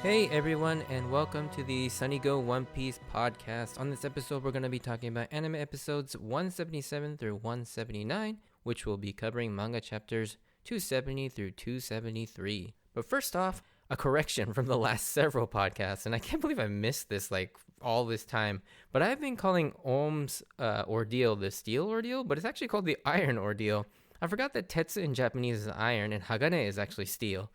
Hey everyone, and welcome to the Sunny Go One Piece podcast. On this episode, we're going to be talking about anime episodes 177 through 179, which will be covering manga chapters 270 through 273. But first off, a correction from the last several podcasts, and I can't believe I missed this all this time, but I've been calling Ohm's ordeal the steel ordeal, but it's actually called the iron ordeal. I forgot that Tetsu in Japanese is iron and Hagane is actually steel.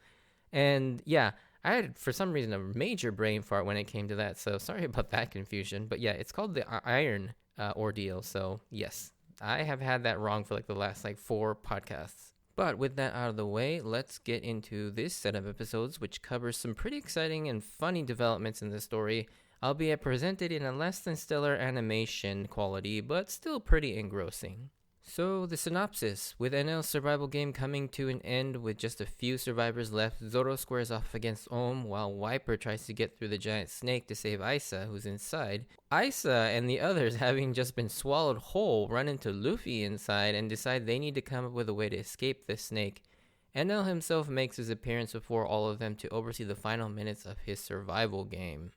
And yeah, I had, for some reason, a major brain fart when it came to that, so sorry about that confusion. But yeah, it's called the iron ordeal, so yes, I have had that wrong for the last 4 podcasts. But with that out of the way, let's get into this set of episodes, which covers some pretty exciting and funny developments in the story, albeit presented in a less than stellar animation quality, but still pretty engrossing. So, the synopsis. With Enel's survival game coming to an end with just a few survivors left, Zoro squares off against Ohm while Wiper tries to get through the giant snake to save Isa, who's inside. Isa and the others, having just been swallowed whole, run into Luffy inside and decide they need to come up with a way to escape the snake. Enel himself makes his appearance before all of them to oversee the final minutes of his survival game.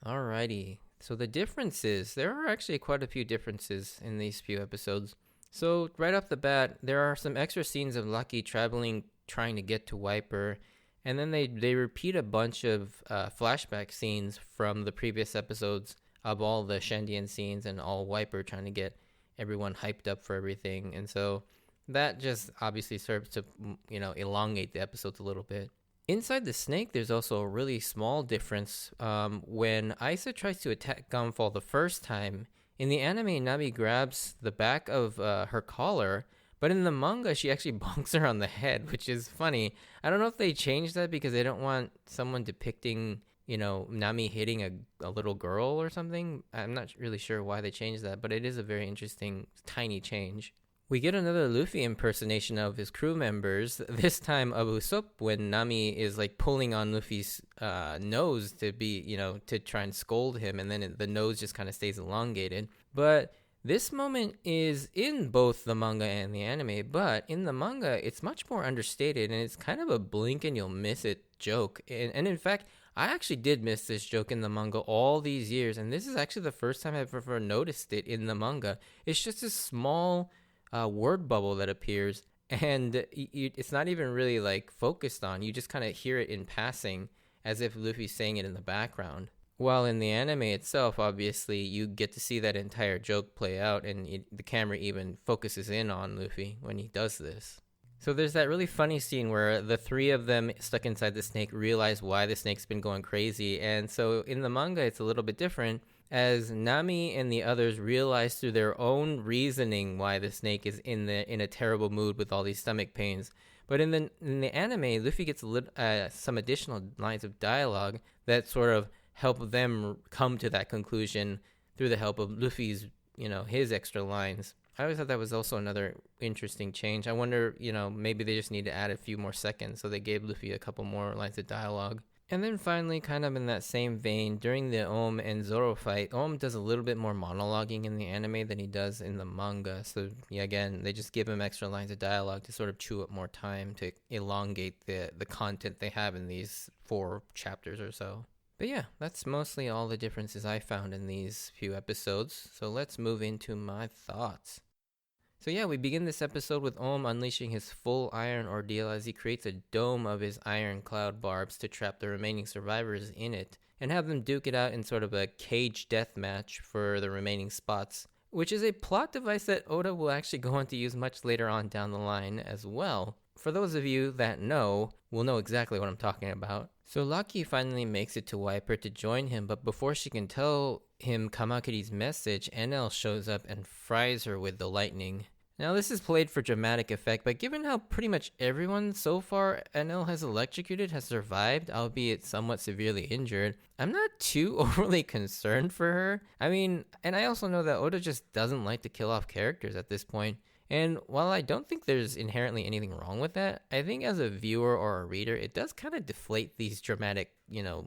Alrighty. So the differences, there are actually quite a few differences in these few episodes. So right off the bat, there are some extra scenes of Lucky traveling, trying to get to Wiper, and then they repeat a bunch of flashback scenes from the previous episodes of all the Shandian scenes and all Wiper trying to get everyone hyped up for everything. And so that just obviously serves to, elongate the episodes a little bit. Inside the snake, there's also a really small difference. When Isa tries to attack Gunfall the first time, in the anime, Nami grabs the back of her collar, but in the manga, she actually bonks her on the head, which is funny. I don't know if they changed that because they don't want someone depicting, Nami hitting a little girl or something. I'm not really sure why they changed that, but it is a very interesting, tiny change. We get another Luffy impersonation of his crew members, this time of Usopp, when Nami is pulling on Luffy's nose to to try and scold him, and then the nose just kind of stays elongated. But this moment is in both the manga and the anime, but in the manga, it's much more understated, and it's kind of a blink and you'll miss it joke. And in fact, I actually did miss this joke in the manga all these years, and this is actually the first time I've ever noticed it in the manga. It's just a small word bubble that appears, and it's not even really focused on. You just kind of hear it in passing as if Luffy's saying it in the background. While in the anime itself, obviously, you get to see that entire joke play out, and the camera even focuses in on Luffy when he does this. So there's that really funny scene where the three of them stuck inside the snake realize why the snake's been going crazy, and so in the manga it's a little bit different, as Nami and the others realize through their own reasoning why the snake is in a terrible mood with all these stomach pains. But in the anime, Luffy gets some additional lines of dialogue that sort of help them come to that conclusion through the help of Luffy's, his extra lines. I always thought that was also another interesting change. I wonder, maybe they just need to add a few more seconds, so they gave Luffy a couple more lines of dialogue. And then finally, kind of in that same vein, during the Ohm and Zoro fight, Ohm does a little bit more monologuing in the anime than he does in the manga. So, yeah, again, they just give him extra lines of dialogue to sort of chew up more time to elongate the content they have in these 4 chapters or so. But yeah, that's mostly all the differences I found in these few episodes. So let's move into my thoughts. So yeah, we begin this episode with Ohm unleashing his full iron ordeal as he creates a dome of his iron cloud barbs to trap the remaining survivors in it, and have them duke it out in sort of a cage death match for the remaining spots, which is a plot device that Oda will actually go on to use much later on down the line as well. For those of you that know, will know exactly what I'm talking about. So Lucky finally makes it to Wiper to join him, but before she can tell him Kamakuri's message, Enel shows up and fries her with the lightning. Now this is played for dramatic effect, but given how pretty much everyone so far Enel has electrocuted has survived, albeit somewhat severely injured, I'm not too overly concerned for her. I mean, and I also know that Oda just doesn't like to kill off characters at this point. And while I don't think there's inherently anything wrong with that, I think as a viewer or a reader, it does kind of deflate these dramatic,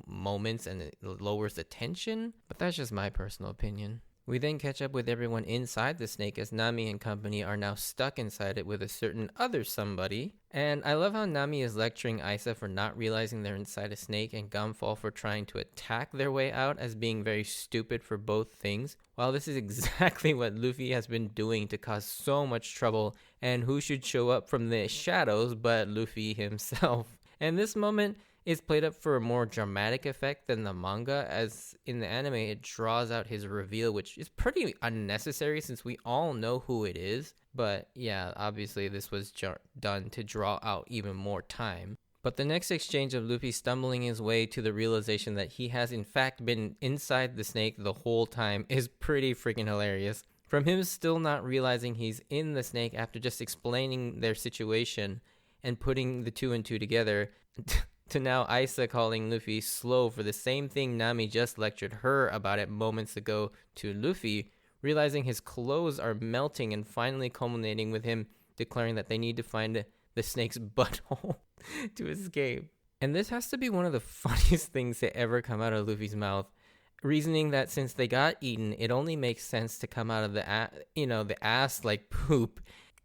moments, and it lowers the tension. But that's just my personal opinion. We then catch up with everyone inside the snake as Nami and company are now stuck inside it with a certain other somebody. And I love how Nami is lecturing Isa for not realizing they're inside a snake and Gunfall for trying to attack their way out as being very stupid for both things. While this is exactly what Luffy has been doing to cause so much trouble, and who should show up from the shadows but Luffy himself. And this moment is played up for a more dramatic effect than the manga, as in the anime it draws out his reveal, which is pretty unnecessary since we all know who it is. But yeah, obviously this was done to draw out even more time. But the next exchange of Luffy stumbling his way to the realization that he has in fact been inside the snake the whole time is pretty freaking hilarious. From him still not realizing he's in the snake after just explaining their situation and putting the two and two together, to now Isa calling Luffy slow for the same thing Nami just lectured her about it moments ago to Luffy, realizing his clothes are melting and finally culminating with him declaring that they need to find the snake's butthole to escape. And this has to be one of the funniest things to ever come out of Luffy's mouth, reasoning that since they got eaten, it only makes sense to come out of the ass like poop.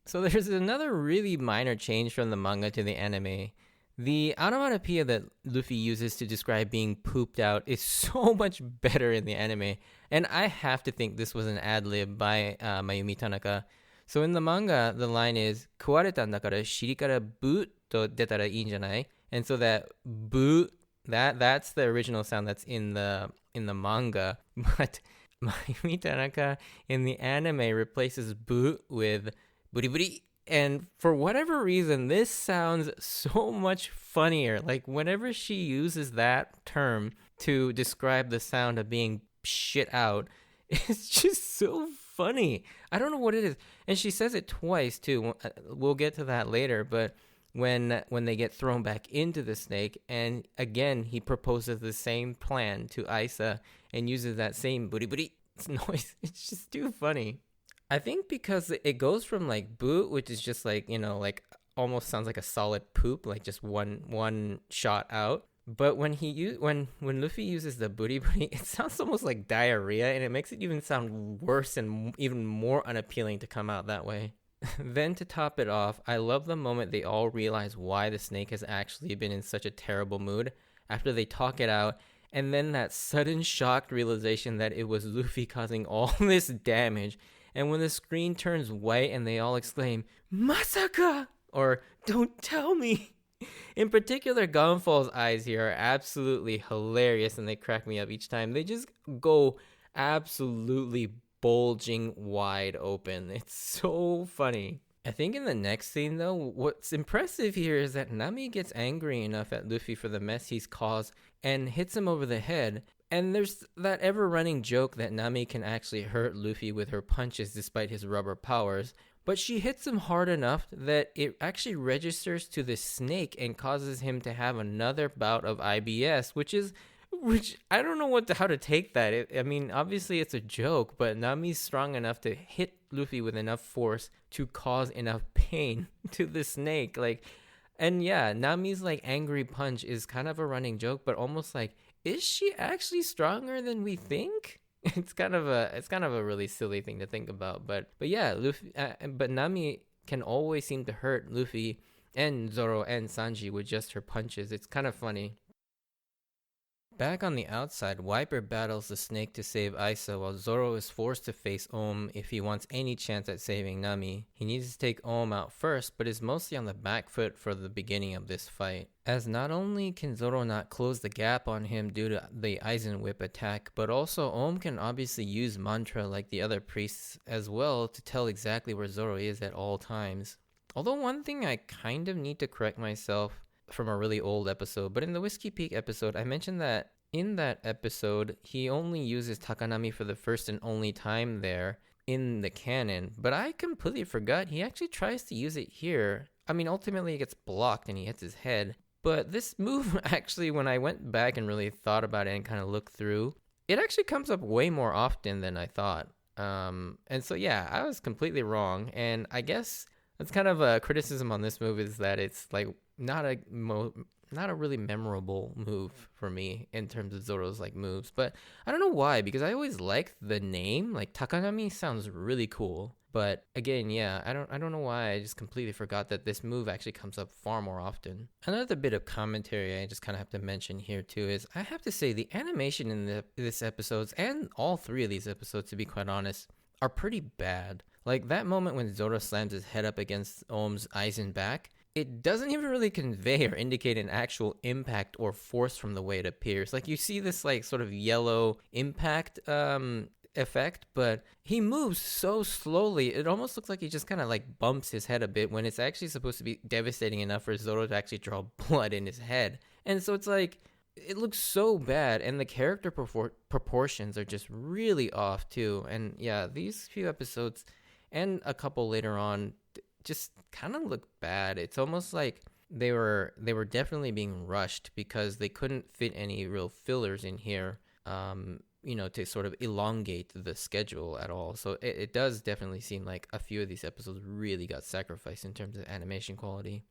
So there's another really minor change from the manga to the anime. The onomatopoeia that Luffy uses to describe being pooped out is so much better in the anime, and I have to think this was an ad-lib by Mayumi Tanaka. So in the manga, the line is, 食われたんだから尻からブーと出たらいいんじゃない? And so that boot, that's the original sound that's in the manga, but Mayumi Tanaka in the anime replaces boot with buri buri. And for whatever reason, this sounds so much funnier. Like whenever she uses that term to describe the sound of being shit out, it's just so funny. I don't know what it is. And she says it twice too. We'll get to that later, but when they get thrown back into the snake, and again he proposes the same plan to Isa and uses that same buri buri noise. It's just too funny. I think because it goes from like boot, which is just like, like almost sounds like a solid poop, like just one shot out. But when when Luffy uses the booty booty, it sounds almost like diarrhea, and it makes it even sound worse and even more unappealing to come out that way. Then to top it off, I love the moment they all realize why the snake has actually been in such a terrible mood after they talk it out. And then that sudden shocked realization that it was Luffy causing all this damage. And when the screen turns white and they all exclaim, Masaka! Or, don't tell me! In particular, Gunfall's eyes here are absolutely hilarious and they crack me up each time. They just go absolutely bulging wide open. It's so funny. I think in the next scene though, what's impressive here is that Nami gets angry enough at Luffy for the mess he's caused and hits him over the head. And there's that ever-running joke that Nami can actually hurt Luffy with her punches despite his rubber powers, but she hits him hard enough that it actually registers to the snake and causes him to have another bout of IBS, which I don't know how to take that. I mean, obviously it's a joke, but Nami's strong enough to hit Luffy with enough force to cause enough pain to the snake. And yeah, Nami's angry punch is kind of a running joke, but almost is she actually stronger than we think? It's kind of a really silly thing to think about, but yeah, Luffy, but Nami can always seem to hurt Luffy and Zoro and Sanji with just her punches. It's kind of funny. Back on the outside, Wiper battles the snake to save Isa while Zoro is forced to face Ohm if he wants any chance at saving Nami. He needs to take Ohm out first, but is mostly on the back foot for the beginning of this fight, as not only can Zoro not close the gap on him due to the Aizen Whip attack, but also Ohm can obviously use mantra like the other priests as well to tell exactly where Zoro is at all times. Although one thing I kind of need to correct myself from a really old episode, but in the Whiskey Peak episode, I mentioned that in that episode, he only uses Takanami for the first and only time there in the canon, but I completely forgot he actually tries to use it here. I mean, ultimately it gets blocked and he hits his head, but this move actually, when I went back and really thought about it and kind of looked through, it actually comes up way more often than I thought. And so yeah, I was completely wrong, and I guess that's kind of a criticism on this move, is that it's not not a really memorable move for me in terms of Zoro's like moves. But I don't know why, because I always liked the name. Like Takanami sounds really cool. But again, yeah, I don't know why I just completely forgot that this move actually comes up far more often. Another bit of commentary I just kind of have to mention here too is I have to say the animation in this episodes, and all three of these episodes to be quite honest, are pretty bad. Like that moment when Zoro slams his head up against Ohm's Aizen back, it doesn't even really convey or indicate an actual impact or force from the way it appears. Like you see this like sort of yellow impact effect, but he moves so slowly it almost looks like he just kind of like bumps his head a bit when it's actually supposed to be devastating enough for Zoro to actually draw blood in his head. And so it's like it looks so bad, and the character proportions are just really off too. And yeah, these few episodes and a couple later on just kind of look bad. It's almost like they were definitely being rushed because they couldn't fit any real fillers in here, to sort of elongate the schedule at all. So it does definitely seem like a few of these episodes really got sacrificed in terms of animation quality.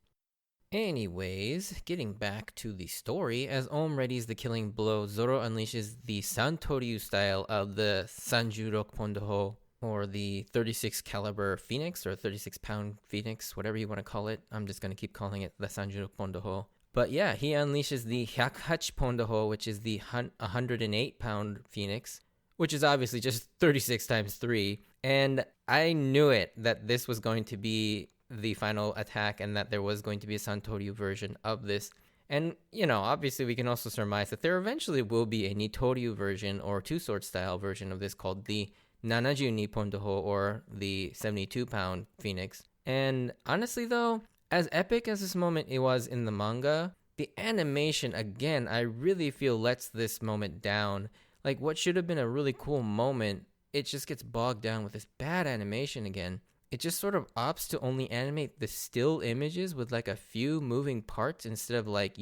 Anyways, getting back to the story, as Ohm readies the killing blow, Zoro unleashes the Santoryu style of the Sanjurok Pondoho, or the 36 caliber Phoenix, or 36 pound Phoenix, whatever you want to call it. I'm just going to keep calling it the Sanjurok Pondoho. But yeah, he unleashes the Hyakhachi Pondoho, which is the 108 pound Phoenix, which is obviously just 36 times 3. And I knew it that this was going to be the final attack and that there was going to be a Santoryu version of this. And, obviously we can also surmise that there eventually will be a Nitoryu version or two-sword style version of this called the 72 Pondoho, or the 72 pound Phoenix. And honestly though, as epic as this moment it was in the manga, the animation, again, I really feel lets this moment down. Like what should have been a really cool moment, it just gets bogged down with this bad animation again. It just sort of opts to only animate the still images with like a few moving parts instead of like,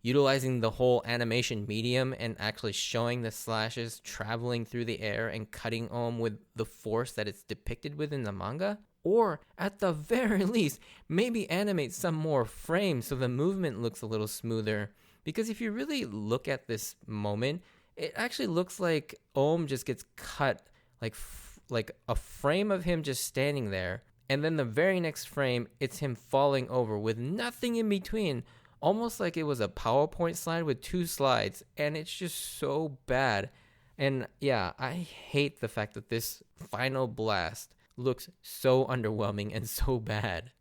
utilizing the whole animation medium and actually showing the slashes traveling through the air and cutting Ohm with the force that it's depicted with in the manga. Or, at the very least, maybe animate some more frames so the movement looks a little smoother. Because if you really look at this moment, it actually looks like Ohm just gets cut like a frame of him just standing there, and then the very next frame, it's him falling over with nothing in between. Almost like it was a PowerPoint slide with two slides, and it's just so bad. And yeah, I hate the fact that this final blast looks so underwhelming and so bad.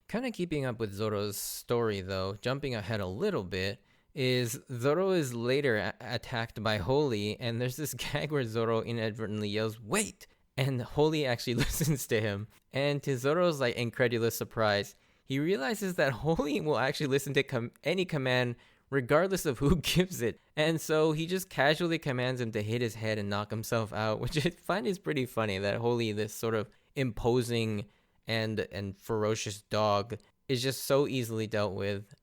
Kind of keeping up with Zoro's story though, jumping ahead a little bit, is Zoro is later attacked by Holy, and there's this gag where Zoro inadvertently yells, "Wait!" And Holy actually listens to him. And to Zoro's like incredulous surprise, he realizes that Holy will actually listen to any command regardless of who gives it. And so he just casually commands him to hit his head and knock himself out, which I find is pretty funny that Holy, this sort of imposing and ferocious dog, is just so easily dealt with.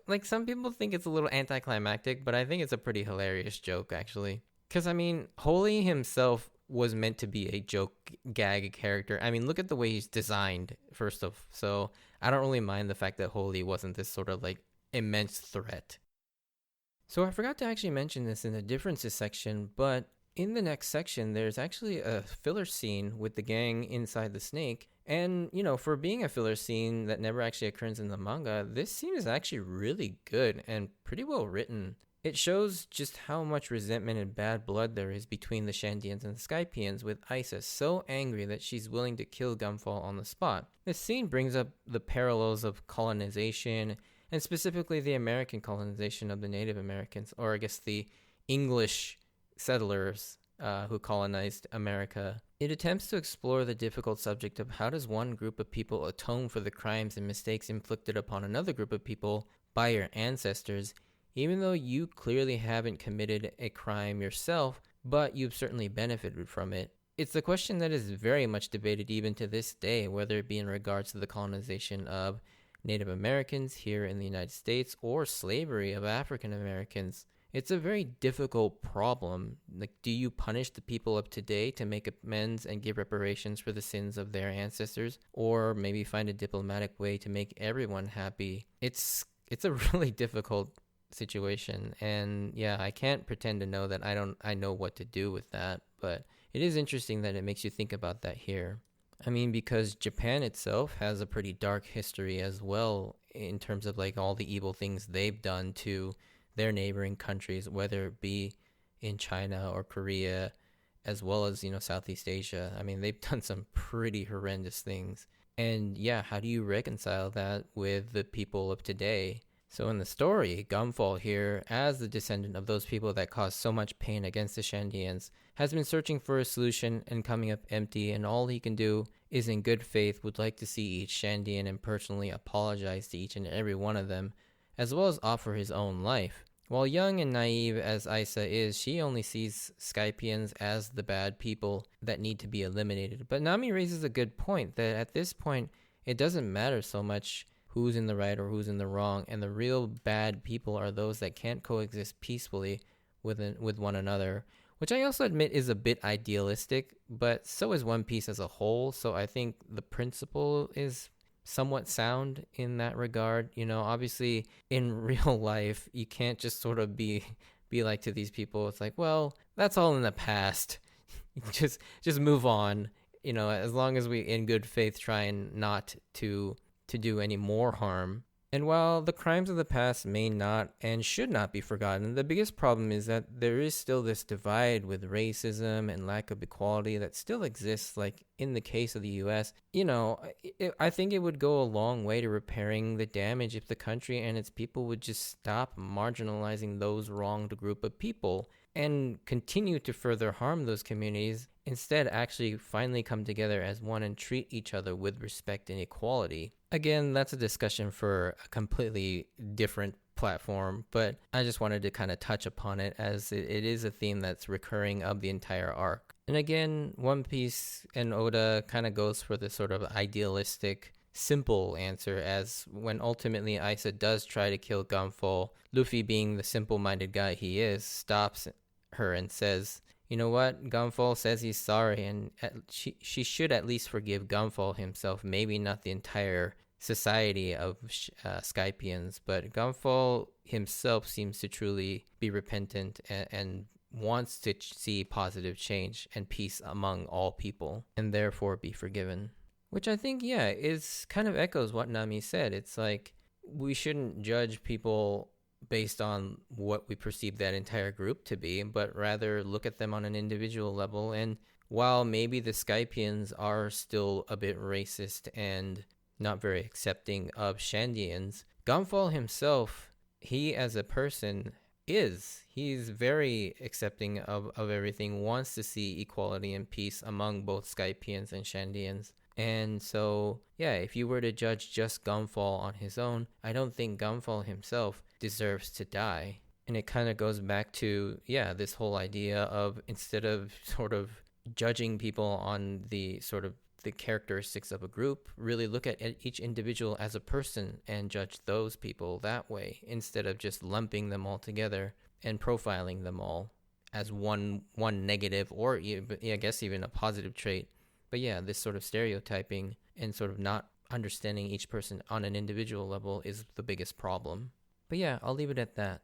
Like some people think it's a little anticlimactic, but I think it's a pretty hilarious joke actually. Because Holy himself was meant to be a joke gag character. Look at the way he's designed first off. So I don't really mind the fact that Holy wasn't this sort of like immense threat. So I forgot to actually mention this in the differences section, but in the next section, there's actually a filler scene with the gang inside the snake. And, for being a filler scene that never actually occurs in the manga, this scene is actually really good and pretty well written. It shows just how much resentment and bad blood there is between the Shandians and the Skypians, with Isa so angry that she's willing to kill Gunfall on the spot. This scene brings up the parallels of colonization, and specifically the American colonization of the Native Americans, or I guess the English settlers who colonized America. It attempts to explore the difficult subject of how does one group of people atone for the crimes and mistakes inflicted upon another group of people by your ancestors, even though you clearly haven't committed a crime yourself, but you've certainly benefited from it. It's a question that is very much debated even to this day, whether it be in regards to the colonization of Native Americans here in the United States or slavery of African Americans. It's a very difficult problem. Like, do you punish the people of today to make amends and give reparations for the sins of their ancestors? Or maybe find a diplomatic way to make everyone happy? It's it's a really difficult situation. And yeah, I can't pretend to know that I know what to do with that, but it is interesting that it makes you think about that here. I mean, because Japan itself has a pretty dark history as well in terms of like all the evil things they've done to their neighboring countries, whether it be in China or Korea, as well as, Southeast Asia. I mean, they've done some pretty horrendous things. And yeah, how do you reconcile that with the people of today? So in the story, Gumfall here, as the descendant of those people that caused so much pain against the Shandians, has been searching for a solution and coming up empty, and all he can do is in good faith would like to see each Shandian and personally apologize to each and every one of them, as well as offer his own life. While young and naive as Isa is, she only sees Skypians as the bad people that need to be eliminated. But Nami raises a good point that at this point, it doesn't matter so much who's in the right or who's in the wrong, and the real bad people are those that can't coexist peacefully with one another, which I also admit is a bit idealistic, but so is One Piece as a whole, so I think the principle is somewhat sound in that regard. Obviously in real life, you can't just sort of be like to these people. It's like, well, that's all in the past. just move on. As long as we in good faith try and not to do any more harm. And while the crimes of the past may not and should not be forgotten, the biggest problem is that there is still this divide with racism and lack of equality that still exists, like in the case of the US. I think it would go a long way to repairing the damage if the country and its people would just stop marginalizing those wronged group of people and continue to further harm those communities, instead actually finally come together as one and treat each other with respect and equality. Again, that's a discussion for a completely different platform, but I just wanted to kind of touch upon it as it is a theme that's recurring of the entire arc. And again, One Piece and Oda kind of goes for this sort of idealistic, simple answer, as when ultimately Isa does try to kill Gunfall, Luffy, being the simple-minded guy he is, stops her and says, you know what, Gunfall says he's sorry, and she should at least forgive Gunfall himself, maybe not the entire society of Skypians, but Gunfall himself seems to truly be repentant and wants to see positive change and peace among all people, and therefore be forgiven. Which I think, yeah, is kind of echoes what Nami said. It's like, we shouldn't judge people based on what we perceive that entire group to be, but rather look at them on an individual level. And while maybe the Skypians are still a bit racist and not very accepting of Shandians, Gunfall himself, he as a person he's very accepting of everything, wants to see equality and peace among both Skypians and Shandians. And so, yeah, if you were to judge just Gunfall on his own, I don't think Gunfall himself deserves to die. And it kind of goes back to, yeah, this whole idea of, instead of sort of judging people on the sort of the characteristics of a group, really look at each individual as a person and judge those people that way, instead of just lumping them all together and profiling them all as one negative, or I guess even a positive trait. But yeah, this sort of stereotyping and sort of not understanding each person on an individual level is the biggest problem. But yeah, I'll leave it at that.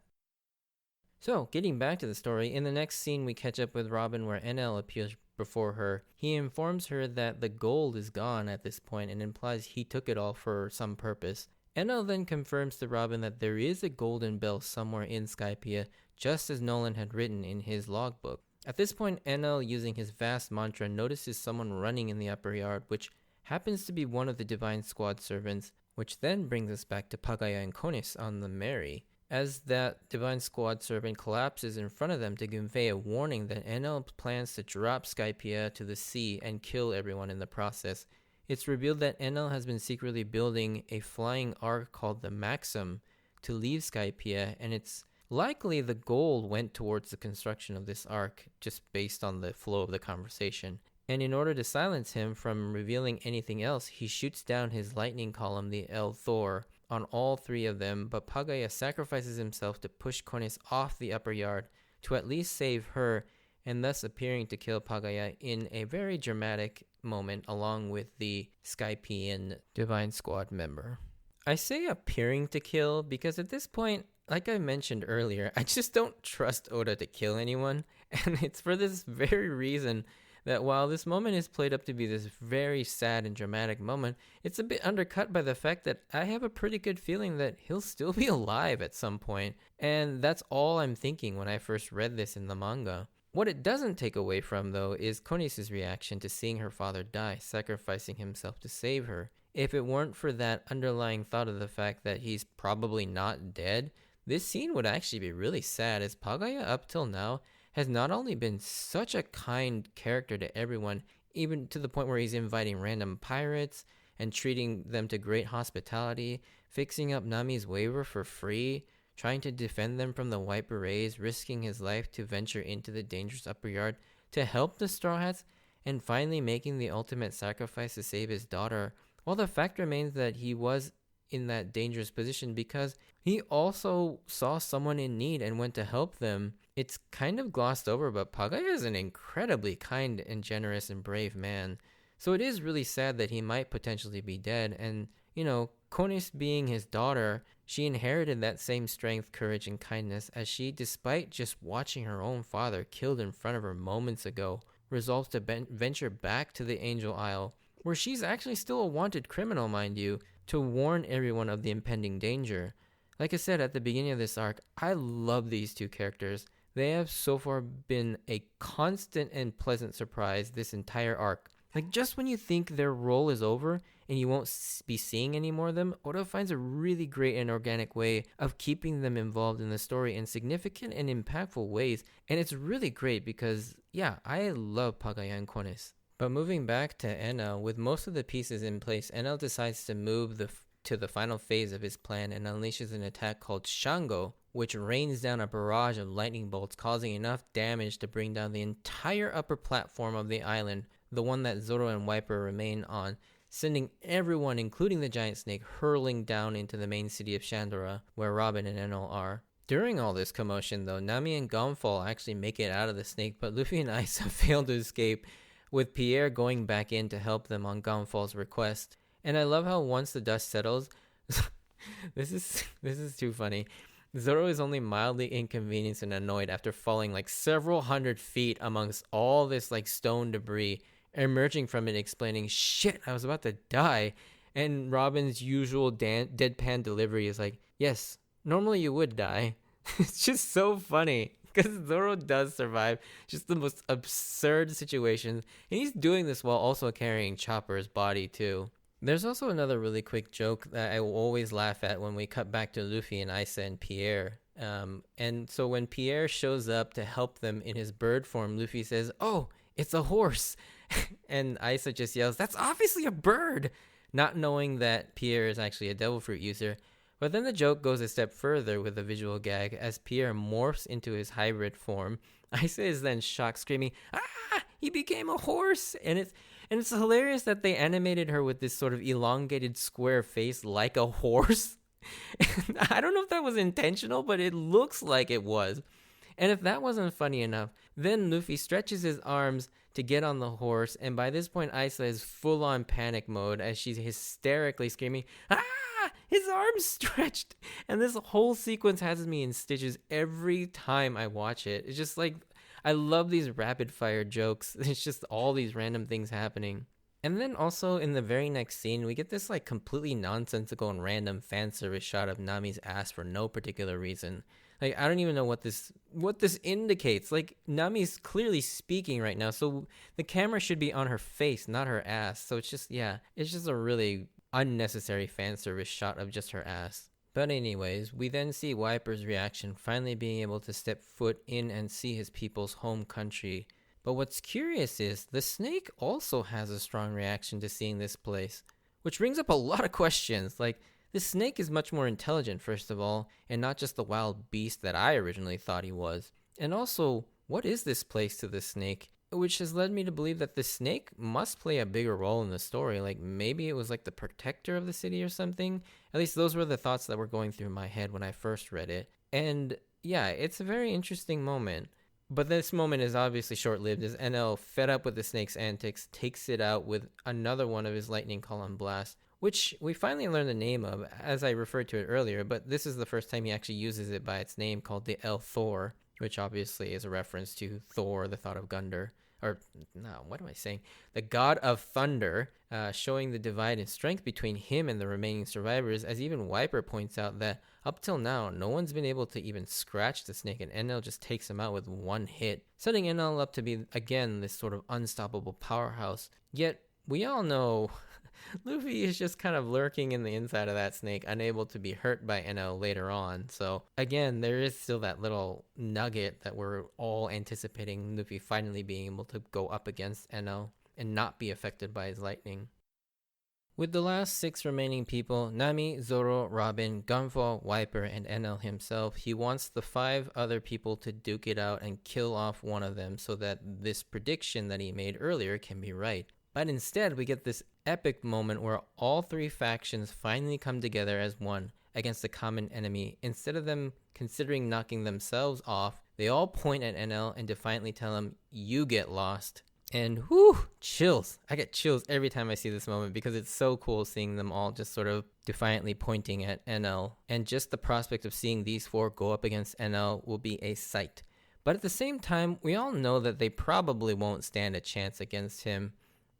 So, getting back to the story, in the next scene we catch up with Robin, where Enel appears before her. He informs her that the gold is gone at this point and implies he took it all for some purpose. Enel then confirms to Robin that there is a golden bell somewhere in Skypiea, just as Nolan had written in his logbook. At this point, Enel, using his vast mantra, notices someone running in the upper yard, which happens to be one of the Divine Squad servants, which then brings us back to Pagaya and Konis on the Mary. As that Divine Squad servant collapses in front of them to convey a warning that Enel plans to drop Skypiea to the sea and kill everyone in the process, it's revealed that Enel has been secretly building a flying ark called the Maxim to leave Skypiea, and it's likely the goal went towards the construction of this ark, just based on the flow of the conversation. And in order to silence him from revealing anything else, he shoots down his lightning column, the El Thor, on all three of them, but Pagaya sacrifices himself to push Konis off the upper yard to at least save her, and thus appearing to kill Pagaya in a very dramatic moment along with the Skypian Divine Squad member. I say appearing to kill because at this point, like I mentioned earlier, I just don't trust Oda to kill anyone. And it's for this very reason that while this moment is played up to be this very sad and dramatic moment, it's a bit undercut by the fact that I have a pretty good feeling that he'll still be alive at some point. And that's all I'm thinking when I first read this in the manga. What it doesn't take away from, though, is Konis's reaction to seeing her father die, sacrificing himself to save her. If it weren't for that underlying thought of the fact that he's probably not dead, this scene would actually be really sad, as Pagaya up till now has not only been such a kind character to everyone, even to the point where he's inviting random pirates and treating them to great hospitality, fixing up Nami's waiver for free, trying to defend them from the white berets, risking his life to venture into the dangerous upper yard to help the Straw Hats, and finally making the ultimate sacrifice to save his daughter. Well, the fact remains that he was in that dangerous position because he also saw someone in need and went to help them. It's kind of glossed over, but Pagaya is an incredibly kind and generous and brave man. So it is really sad that he might potentially be dead. And, Konis being his daughter, she inherited that same strength, courage, and kindness as she, despite just watching her own father killed in front of her moments ago, resolves to venture back to the Angel Isle, where she's actually still a wanted criminal, mind you, to warn everyone of the impending danger. Like I said at the beginning of this arc, I love these two characters. They have so far been a constant and pleasant surprise this entire arc. Like, just when you think their role is over and you won't be seeing any more of them, Oda finds a really great and organic way of keeping them involved in the story in significant and impactful ways. And it's really great because, yeah, I love Pagaya and Konis. But moving back to Enel, with most of the pieces in place, Enel decides to move to the final phase of his plan and unleashes an attack called Shango, which rains down a barrage of lightning bolts, causing enough damage to bring down the entire upper platform of the island, the one that Zoro and Wiper remain on, sending everyone, including the giant snake, hurling down into the main city of Shandora, where Robin and Enel are. During all this commotion, though, Nami and Gonfal actually make it out of the snake, but Luffy and Isa fail to escape, with Pierre going back in to help them on Gonfal's request. And I love how once the dust settles, this is too funny. Zoro is only mildly inconvenienced and annoyed after falling like several hundred feet amongst all this like stone debris, emerging from it explaining, "Shit, I was about to die." And Robin's usual deadpan delivery is like, "Yes, normally you would die." It's just so funny because Zoro does survive just the most absurd situations, and he's doing this while also carrying Chopper's body too. There's also another really quick joke that I will always laugh at when we cut back to Luffy and Isa and Pierre. And so when Pierre shows up to help them in his bird form, Luffy says, "Oh, it's a horse." And Isa just yells, "That's obviously a bird," not knowing that Pierre is actually a devil fruit user. But then the joke goes a step further with a visual gag as Pierre morphs into his hybrid form. Isa is then shocked, screaming, "Ah, he became a horse!" And it's hilarious that they animated her with this sort of elongated square face like a horse. And I don't know if that was intentional, but it looks like it was. And if that wasn't funny enough, then Luffy stretches his arms to get on the horse, and by this point Isa is full on panic mode as she's hysterically screaming, "Ah! His arms stretched!" And this whole sequence has me in stitches every time I watch it. It's just like, I love these rapid fire jokes. It's just all these random things happening. And then also in the very next scene, we get this like completely nonsensical and random fan service shot of Nami's ass for no particular reason. Like, I don't even know what this indicates. Like, Nami's clearly speaking right now, so the camera should be on her face, not her ass. So it's just a really unnecessary fan service shot of just her ass. But anyways, we then see Wiper's reaction, finally being able to step foot in and see his people's home country. But what's curious is, the snake also has a strong reaction to seeing this place, which brings up a lot of questions. Like, this snake is much more intelligent, first of all, and not just the wild beast that I originally thought he was. And also, what is this place to the snake? Which has led me to believe that the snake must play a bigger role in the story. Like, maybe it was like the protector of the city or something. At least those were the thoughts that were going through my head when I first read it. And yeah, it's a very interesting moment. But this moment is obviously short-lived as Enel, fed up with the snake's antics, takes it out with another one of his lightning column blasts, which we finally learned the name of, as I referred to it earlier, but this is the first time he actually uses it by its name, called the El Thor, which obviously is a reference to Thor, the thought of Gunder. Or, no, what am I saying? The god of thunder, showing the divide in strength between him and the remaining survivors, as even Wiper points out that up till now, no one's been able to even scratch the snake, and Enel just takes him out with one hit, setting Enel up to be, again, this sort of unstoppable powerhouse. Yet, we all know Luffy is just kind of lurking in the inside of that snake, unable to be hurt by Enel later on. So again, there is still that little nugget that we're all anticipating Luffy finally being able to go up against Enel and not be affected by his lightning. With the last 6 remaining people, Nami, Zoro, Robin, Gunfall, Wiper, and Enel himself, he wants the 5 other people to duke it out and kill off one of them so that this prediction that he made earlier can be right. But instead, we get this epic moment where all 3 factions finally come together as one against a common enemy. Instead of them considering knocking themselves off, they all point at Enel and defiantly tell him, "You get lost." And whew, chills. I get chills every time I see this moment because it's so cool seeing them all just sort of defiantly pointing at Enel. And just the prospect of seeing these 4 go up against Enel will be a sight. But at the same time, we all know that they probably won't stand a chance against him,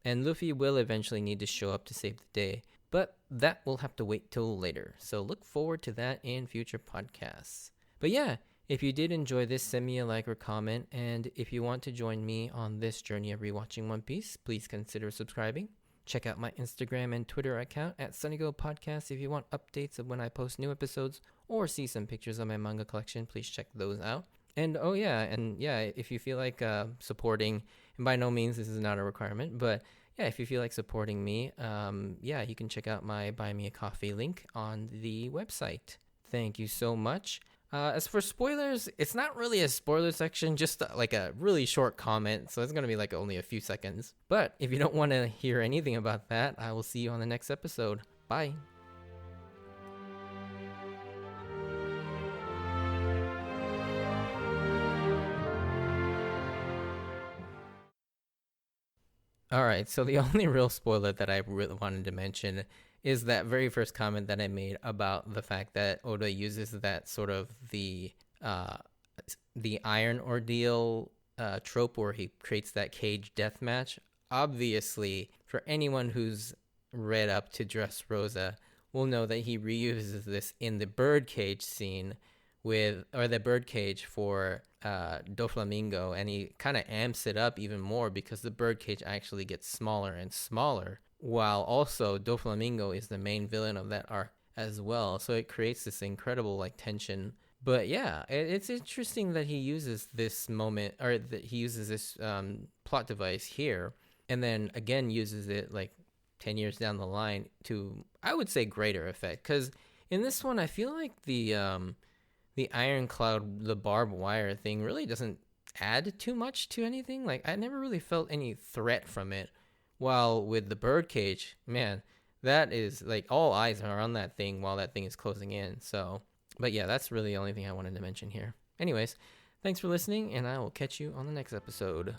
and Luffy will eventually need to show up to save the day. But that will have to wait till later, so look forward to that in future podcasts. But yeah, if you did enjoy this, send me a like or comment, and if you want to join me on this journey of rewatching One Piece, please consider subscribing. Check out my Instagram and Twitter account at SunnyGo Podcast if you want updates of when I post new episodes, or see some pictures of my manga collection. Please check those out. And if you feel like supporting, and by no means this is not a requirement, but yeah, if you feel like supporting me, you can check out my Buy Me a Coffee link on the website. Thank you so much. As for spoilers, it's not really a spoiler section, just like a really short comment, so it's going to be like only a few seconds. But if you don't want to hear anything about that, I will see you on the next episode. Bye. Alright, so the only real spoiler that I really wanted to mention is that very first comment that I made about the fact that Oda uses that sort of the iron ordeal trope where he creates that cage death match. Obviously, for anyone who's read up to Dressrosa will know that he reuses this in the birdcage scene the birdcage for Doflamingo, and he kind of amps it up even more because the birdcage actually gets smaller and smaller, while also Doflamingo is the main villain of that arc as well, so it creates this incredible like tension. But yeah, it's interesting that he uses this moment, or that he uses this plot device here, and then again uses it like 10 years down the line to, I would say, greater effect, because in this one I feel like the Iron Cloud, the barbed wire thing really doesn't add too much to anything. Like, I never really felt any threat from it. While with the birdcage, man, that is like all eyes are on that thing while that thing is closing in. So, but yeah, that's really the only thing I wanted to mention here. Anyways, thanks for listening, and I will catch you on the next episode.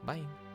Bye.